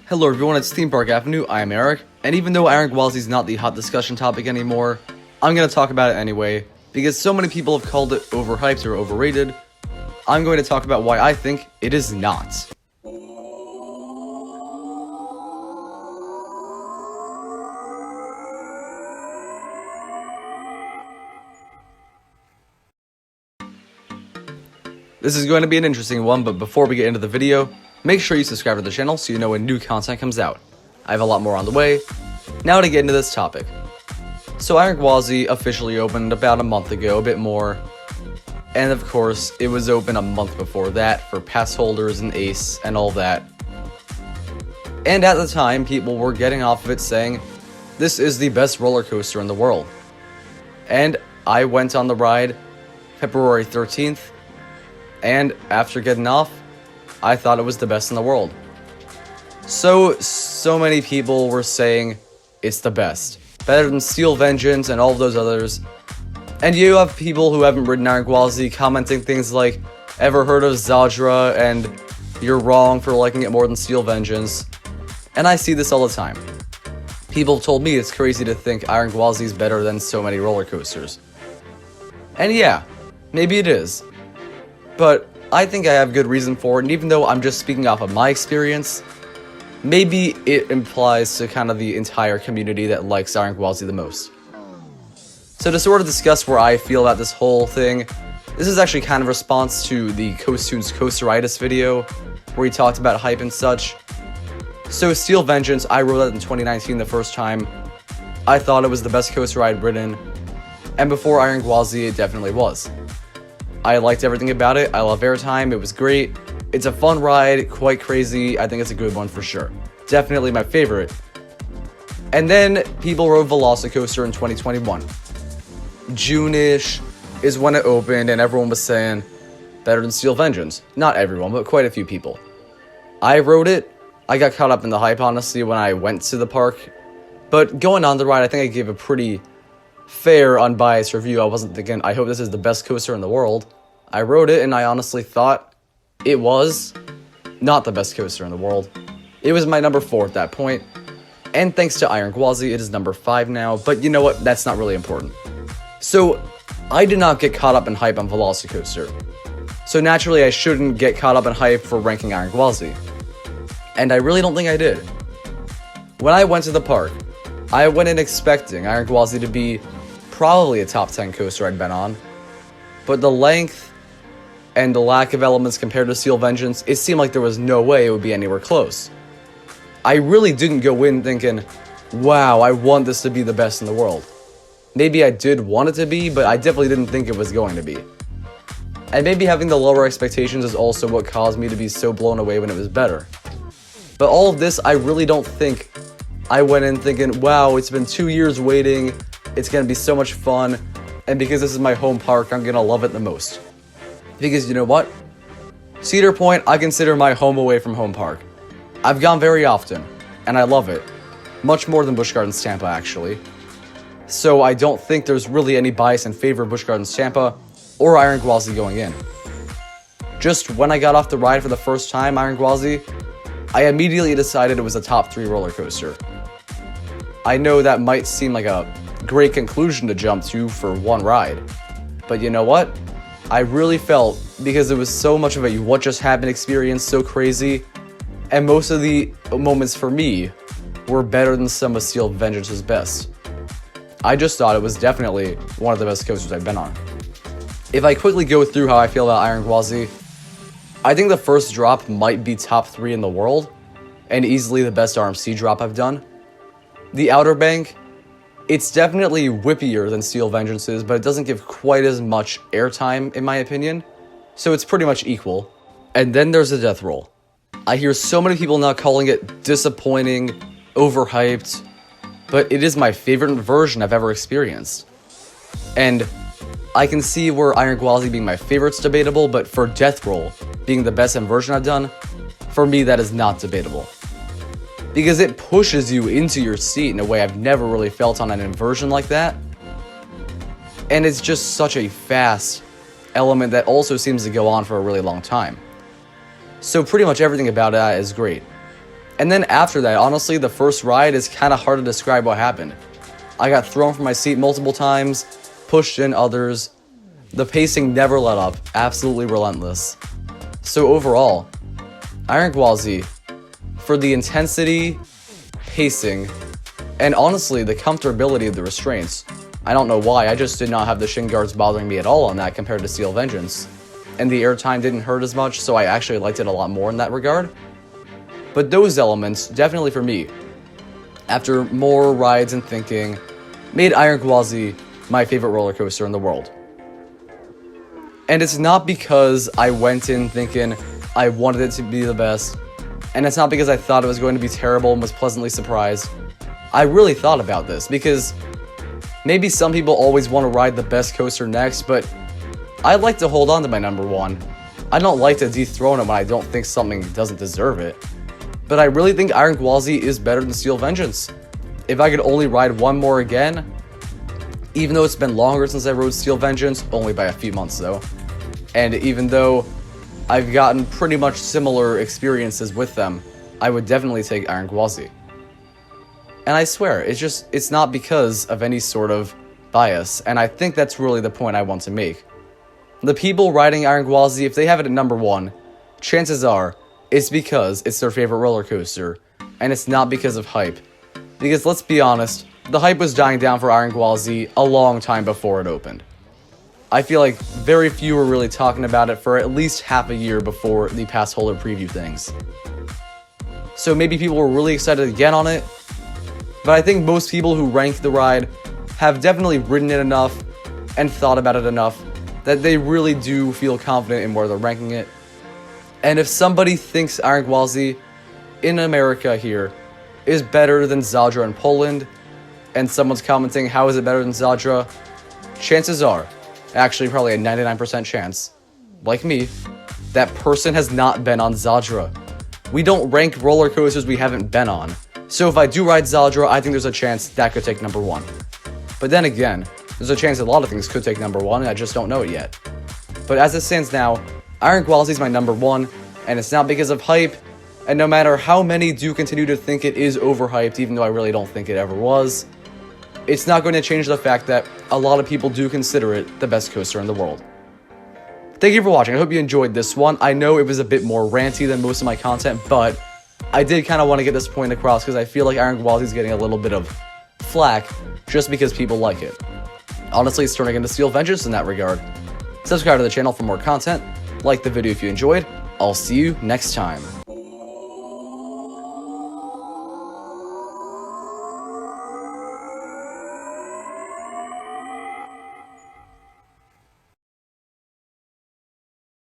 Hello everyone, it's Theme Park Avenue, I am Eric, and even though Iron Gwazi is not the hot discussion topic anymore, I'm going to talk about it anyway, because so many people have called it overhyped or overrated. I'm going to talk about why I think it is not. This is going to be an interesting one, but before we get into the video, make sure you subscribe to the channel so you know when new content comes out. I have a lot more on the way. Now to get into this topic. So Iron Gwazi officially opened about a month ago, a bit more. And of course, it was open a month before that for pass holders and Ace and all that. And at the time, people were getting off of it saying, this is the best roller coaster in the world. And I went on the ride February 13th. And after getting off, I thought it was the best in the world. So many people were saying it's the best. Better than Steel Vengeance and all of those others. And you have people who haven't ridden Iron Gwazi commenting things like, ever heard of Zadra, and you're wrong for liking it more than Steel Vengeance. And I see this all the time. People have told me it's crazy to think Iron Gwazi is better than so many roller coasters. And yeah, maybe it is. But I think I have good reason for it, and even though I'm just speaking off of my experience, maybe it implies to kind of the entire community that likes Iron Gwazi the most. So to sort of discuss where I feel about this whole thing, this is actually kind of a response to the Coastoons Coasteritis video, where he talked about hype and such. So Steel Vengeance, I rode that in 2019 the first time. I thought it was the best coaster I'd ridden, and before Iron Gwazi, it definitely was. I liked everything about it. I love airtime. It was great. It's a fun ride, quite crazy. I think it's a good one for sure. Definitely my favorite. And then people rode Velocicoaster in 2021. June-ish is when it opened, and everyone was saying, better than Steel Vengeance. Not everyone, but quite a few people. I rode it. I got caught up in the hype, honestly, when I went to the park. But going on the ride, I think I gave a pretty fair, unbiased review. I wasn't thinking, I hope this is the best coaster in the world. I rode it, and I honestly thought it was not the best coaster in the world. It was my number 4 at that point, and thanks to Iron Gwazi, it is number 5 now, but you know what, that's not really important. So, I did not get caught up in hype on Velocicoaster, so naturally I shouldn't get caught up in hype for ranking Iron Gwazi, and I really don't think I did. When I went to the park, I went in expecting Iron Gwazi to be probably a top 10 coaster I'd been on, but the length and the lack of elements compared to Steel Vengeance, it seemed like there was no way it would be anywhere close. I really didn't go in thinking, wow, I want this to be the best in the world. Maybe I did want it to be, but I definitely didn't think it was going to be. And maybe having the lower expectations is also what caused me to be so blown away when it was better. But all of this, I really don't think I went in thinking, wow, it's been 2 years waiting, it's going to be so much fun, and because this is my home park, I'm going to love it the most. Because you know what? Cedar Point, I consider my home away from home park. I've gone very often, and I love it. Much more than Busch Gardens Tampa, actually. So I don't think there's really any bias in favor of Busch Gardens Tampa or Iron Gwazi going in. Just when I got off the ride for the first time, Iron Gwazi, I immediately decided it was a top 3 roller coaster. I know that might seem like a great conclusion to jump to for one ride, but you know what? I really felt, because it was so much of a what just happened experience, so crazy, and most of the moments for me were better than some of Steel Vengeance's best. I just thought it was definitely one of the best coasters I've been on. If I quickly go through how I feel about Iron Gwazi, I think the first drop might be top 3 in the world, and easily the best RMC drop I've done. The Outer Bank, it's definitely whippier than Steel Vengeance's, but it doesn't give quite as much airtime, in my opinion, so it's pretty much equal. And then there's the Death Roll. I hear so many people now calling it disappointing, overhyped, but it is my favorite version I've ever experienced. And I can see where Iron Gwazi being my favorite's debatable, but for Death Roll being the best inversion I've done, for me that is not debatable. Because it pushes you into your seat in a way I've never really felt on an inversion like that. And it's just such a fast element that also seems to go on for a really long time. So pretty much everything about it is great. And then after that, honestly, the first ride is kind of hard to describe what happened. I got thrown from my seat multiple times, pushed in others. The pacing never let up, absolutely relentless. So overall, Iron Gwazi, for the intensity, pacing, and honestly the comfortability of the restraints. I don't know why, I just did not have the shin guards bothering me at all on that compared to Steel Vengeance. And the airtime didn't hurt as much, so I actually liked it a lot more in that regard. But those elements, definitely for me, after more rides and thinking, made Iron Gwazi my favorite roller coaster in the world. And it's not because I went in thinking I wanted it to be the best, and it's not because I thought it was going to be terrible and was pleasantly surprised. I really thought about this, because maybe some people always want to ride the best coaster next, but I like to hold on to my number one. I don't like to dethrone it when I don't think something doesn't deserve it. But I really think Iron Gwazi is better than Steel Vengeance. If I could only ride one more again, even though it's been longer since I rode Steel Vengeance, only by a few months though, and even though I've gotten pretty much similar experiences with them, I would definitely take Iron Gwazi. And I swear, it's not because of any sort of bias, and I think that's really the point I want to make. The people riding Iron Gwazi, if they have it at number one, chances are it's because it's their favorite roller coaster, and it's not because of hype. Because let's be honest, the hype was dying down for Iron Gwazi a long time before it opened. I feel like very few were really talking about it for at least half a year before the pass holder preview things. So maybe people were really excited to get on it, but I think most people who rank the ride have definitely ridden it enough and thought about it enough that they really do feel confident in where they're ranking it. And if somebody thinks Iron Gwazi in America here is better than Zadra in Poland, and someone's commenting how is it better than Zadra, chances are, actually probably a 99% chance, like me, that person has not been on Zadra. We don't rank roller coasters we haven't been on. So if I do ride Zadra, I think there's a chance that could take number one. But then again, there's a chance a lot of things could take number one, and I just don't know it yet. But as it stands now, Iron Gwazi is my number one, and it's not because of hype, and no matter how many do continue to think it is overhyped, even though I really don't think it ever was, it's not going to change the fact that a lot of people do consider it the best coaster in the world. Thank you for watching. I hope you enjoyed this one. I know it was a bit more ranty than most of my content, but I did kind of want to get this point across because I feel like Iron Gwazi is getting a little bit of flack just because people like it. Honestly, it's turning into Steel Vengeance in that regard. Subscribe to the channel for more content. Like the video if you enjoyed. I'll see you next time.